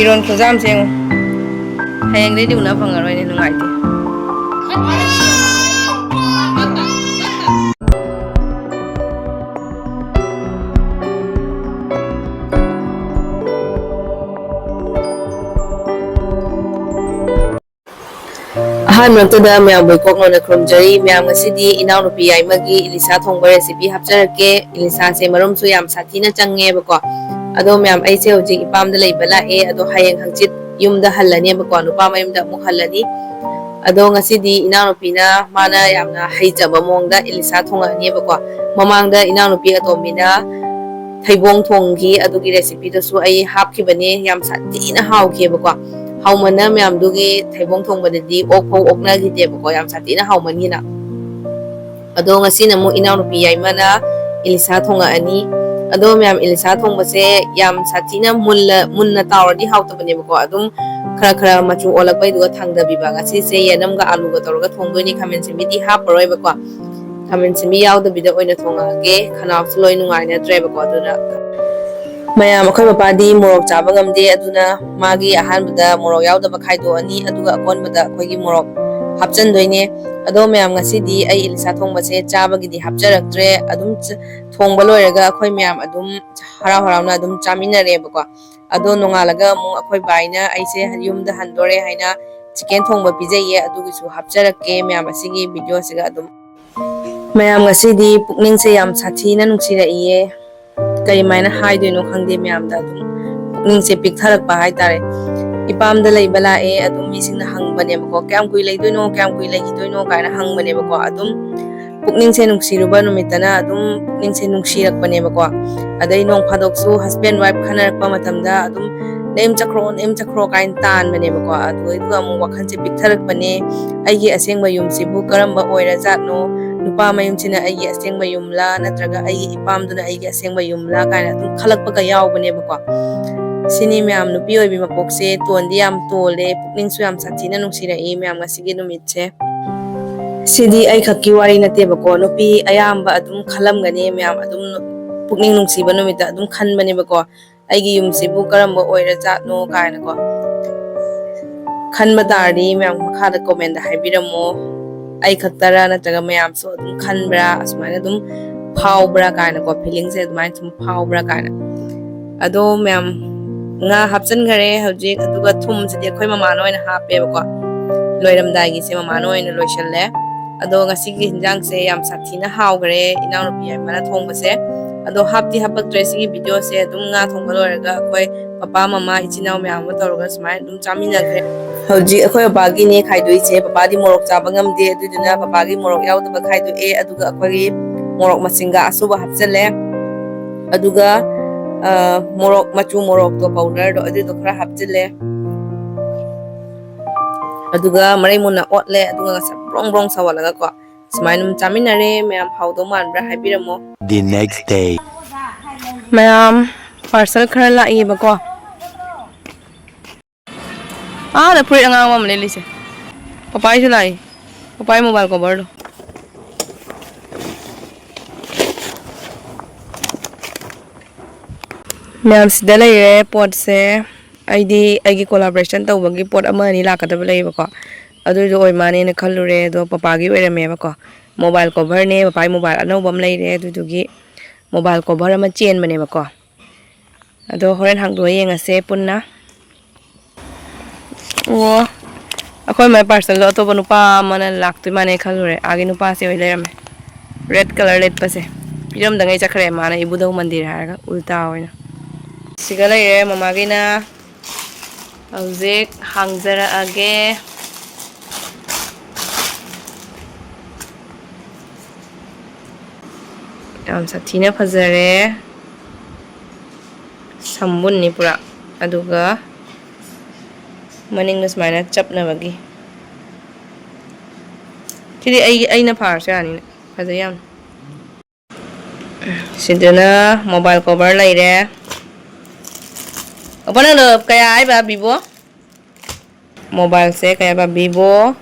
Firon khuzam seng hayang dai diuna phangaroi ne nungaite Han raktada myam boy kokno na kromjari myam ngasidi inaw nupi ai magi Elisha Thongba recipe hapjarake Elisha se marum su yam sathina change bako ado myam ai se hojik ipam da leiba lae ado hayang hangchit yumda hallani bako nupa mayumda muk hallani ado ngasidi inaw nupi na mana yamna haijaba mongda Elisha thonga ni bako mamangda inaw nupi atomina thaibong thonggi adugi recipe da su ai hapkhibani yam sathina hawkhe bako haumana myam dugi thaibong thongba di okpho okna gi de bako yam satina haumani na ado ngasi na mu inaw nupi yai mana Elisha thonga ani ado myam Elisha thongba se yam satina munna tawrdi hawtabane bako adum khara khara machu olak bai duga thangda biba ngasi se yanam ga alu ga torga thongdoi ni khamen se midi haparoi bako khamen se mi yawda bida oina thonga ge khanaw sloi nungai na tre bako aduna Maya makai mapadi morok chaba ngamde aduna magi ahanbada morok yaudaba khaido ani aduga akonbada akoigi morok hapchandoine ado mayam ngasidi ai Elisha Thongba se chaba gidi hapcharaktre adum thongba loiraga akoi mayam adum harau harauna adum chaminare bako ado nongalaga mu akoi baina ai se yumda handore haina chicken thongba pijaiye adugisu hapcharake mayam asigi video siga adum mayam ngasidi pukning se yam sathina nungsira iye kay maina haidoino khangde myamda adum pukning se piktharak ba haitare ipam da leiba lae adum mising na hangbane bako kyam kui leidoino kyam kui leigidoino kaina hangbane bako adum pukning se nungsiruba numitana adum pukning se nungsirak bane bako adai nong phadok su husband wife khanar pa matamda adum nem chakro kain tan bane bako adu iduga mu wakhan se piktharak bane aigi asengba yum sibu karamba oira zatno nupa mayum china aigi asengba yumla natraga aigi ipam duna aigi asengba yumla kaina tum khalakpa ka yaw bane bako sini myam nupi oibi mapok se tondi yam tole pukning su yam sathina nungsira e myam ngasigi numit se sidi ai khakki wari nate bako nupi ayamba adum khalam gane myam adum pukning nungsiba numita adum khan bane bako aigi yum sibu karamba oira zatno kaina ko khanba tardi myam makhada comment da haibiramo ai khaktara natraga mayam so adum khanbra asmaina adum phawbra kaina ko feeling se adumai thum phawbra kaina ado myam nga hapchan gare hojik aduga thum sidi akhoi mama no ina hape bako loiramdai gi se mama no ina loishalle ado ngasigi hinjang se yam sathina haw gare inaw nupi ai mana thongba se ado hapti hapak dressing video se adum nga thongba loiraga akhoi papa mama ichinaw myam ma toroga smai adum chamina gre hojik akhoi bagi ne khaidoi se papa di morok chaba ngamde aduduna papa gi morok yaudaba khaido e aduga akhoi morok masinga asuba hapchalle aduga morok machu morok to powder do adu do khara hapchalle aduga marai muna otle aduga brong brong sawalaga ko smainum chaminare mayam hawdo manbra haibiramo the next day mayam parcel khara lai bako da fruit anga mam le lise papai su lai papai mobile cover do mayam sida lai pot se aigi collaboration tawbagi pot ama ni lakadaba lai bako adu do oi mane na khallure do papa gi oirame bako mobile cover ne papai mobile anobam leire adu dugi mobile cover ama chain bane bako ado horen hangdo yengase punna o akhoi mai parcel lo to nupa mana laktui mane khallure agi nupa se oi leirame red color let pase piram dangai chakhre mana ibudo mandir haraga ulta oina siga leire mama gi na hojik hangjara age yam sathina phajare sambun ni pura aduga maning nas mana chapna bagi tidi aina farsa ani phajayam sidana mobile cover laire apana lo kaya ai ba Vivo mobile se kaya ba Vivo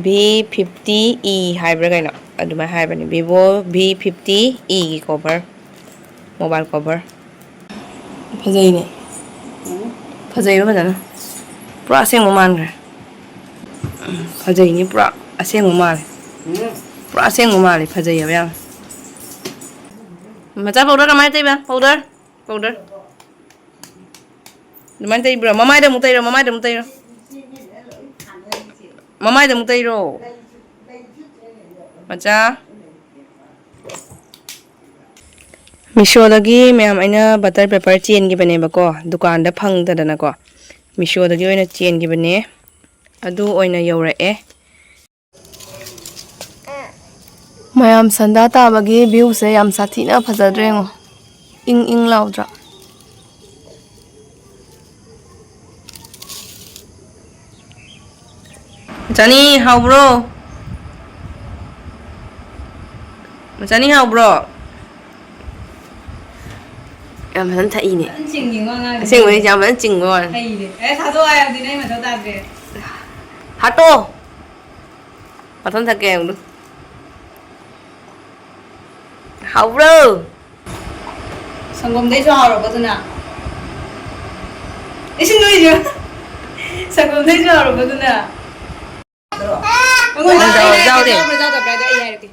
V50e hybrid kaina aduma haibani Vivo V50e gi cover mobile cover phajai ne Fazay ba dana? Pura aseng mo man ka. Fazay ni pura aseng mo mal. Pura aseng mo mal fazay ba yan? Macha powder kamay tay ba? Powder. Naman tay bro, mamay da mo tay ro. Macha. Mishodagi ma'am आइना butter paper chain की बने बको दुकान दा फंगदना को मिशोदगी ओइना chain की बने अदु ओइना यौरए ma'am संदा ताबगी view से याम साथीना फजद्रेंगो इंग लाउद्रा मचानी हाउब्रो Em vẫn thấy nè. Xin người chào vẫn chỉnh rồi. Tháo tôi ai đi đây mà tháo ta về. Hát tô. Mà thân thật kèm được. Học rồi. Sang đấy cho họ rồi có thế nào? Ý xin người chưa? Sang đấy cho họ rồi có thế nào? Giao đi. Giao tập ra cho ai được.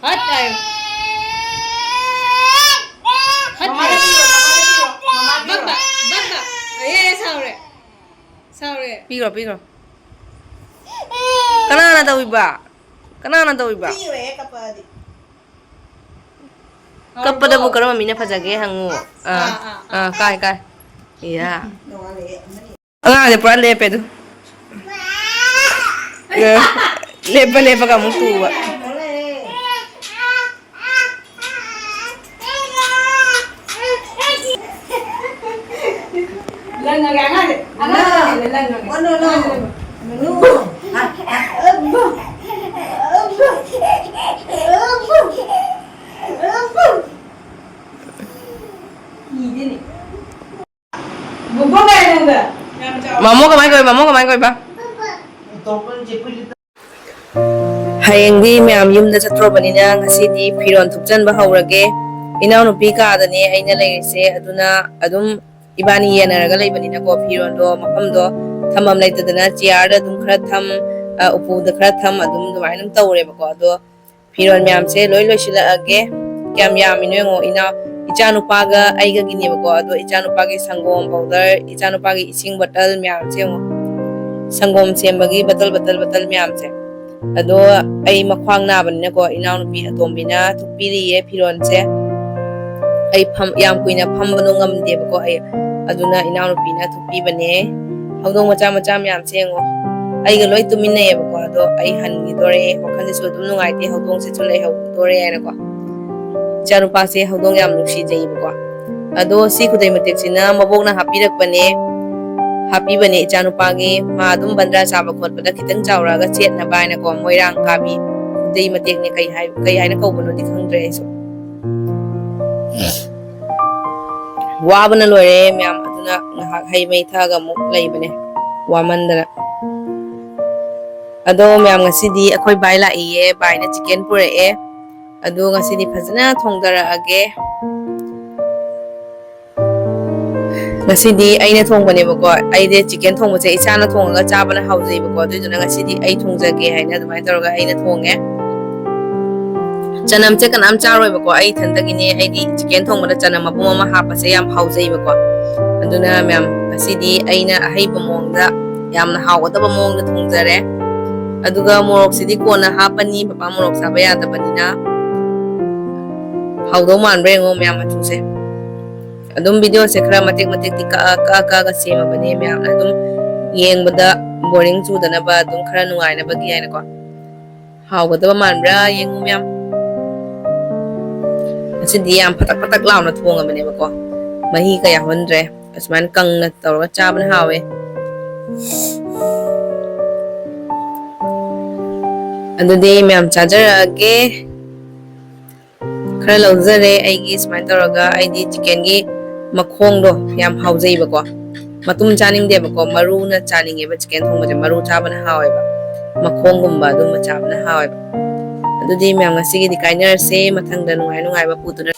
Hết rồi. Hết rồi. Bắt bà. Ấy sao rồi? Piro. Kanana daw iba? Kappada mo karon mamina pajage hangu. Kai. Iya. De pura lepe tu. Lepa kamu tua. Mamo kamay ko ba? Hayengdi ma'am yumda chatrobanina ngasidi phiron thukchan ba haurage inaw nupi ka adani aina leise aduna adum ibani yenaraga leibanina ko phiron do mafam do thamam leitadana chair da dum khara tham upu da khara tham adum dumainam tawre ba ko do phiron ma'am se loi sila age kyam yamino ngo ina ichanu paga aiga gini ba ko do ichanu pagi sangom powder ichanu pagi ising bottle ma'am se ngo sangom sembagi bottle ma'am se ado ai makhwang na ban ne ko inaw nupi atombina thupiri ye phiron che ai pham yam kuina pham banu ngam de ko ai aduna inaw nupi na thupi bane haudong macha myam chengo ai ga loi tumin ne ba ko ado ai han ni dore wakhan se dum nungai te haudong se chulai hau dore ai na ko charu pa se haudong yam nuksi jai ba ko ado si khudai matek sina mabok na hapirak bane happy bane ichanu pagi ma dum bandra saba khot pada kitang chawra ga chet na baina ko moirang kabi dei matek ne kai hai na ko bono di khangdre so wa bana lore myam aduna ngahak hai mai tha ga mu lei bane wa mandara ado myam ngasidi akhoi bai la iye bai na chicken pure e ado ngasidi phajana thongdara age ngasidi aina thongbane bako aide chicken thongba che ichana thonga chabana haujai bako aduna ngasidi ai thongjage haina adumai toroga aina thonge chanam che kanam charoi bako ai thandagine aidi chicken thongba chanam mapuma ma hapa se yam haujai bako aduna myam ngasidi aina ahai bamongda yamna hawadaba mongda thongjare aduga morok sidi kona hapani papa morok sabaya dabanina haudo manbre ngo myam athuse adum video se khara matek ti ka sema bane myam na adum yeng bada boring chu dana ba adum khara nungai na bagi ai na ko haw bada manbra yeng myam asidi yam patak law na thonga bane ba ko mahi ka ya hondre asman kang na tawra cha ban hawe adudi myam charger age khara lawzare aigi sman tawraga aidi chicken gi makhong do yam haujai ba ko matum chaning de ba ko maru na chaning e ba chicken thong ba maru cha ban hawe ba ꯃꯈꯣꯡꯒꯨꯝꯕ ꯑꯗꯨꯝꯕ ꯆꯥꯕꯅ ꯍꯥꯎꯋꯦꯕ ꯑꯗꯨꯗꯤ ꯃꯌꯥꯝ ꯉꯁꯤꯒꯤꯗꯤ ꯀꯥꯏꯅꯔꯁꯦ ꯃꯊꯪꯗ ꯅꯨꯡꯉꯥꯏ ꯅꯨꯡꯉꯥꯏꯕ ꯄꯨꯗꯨꯅ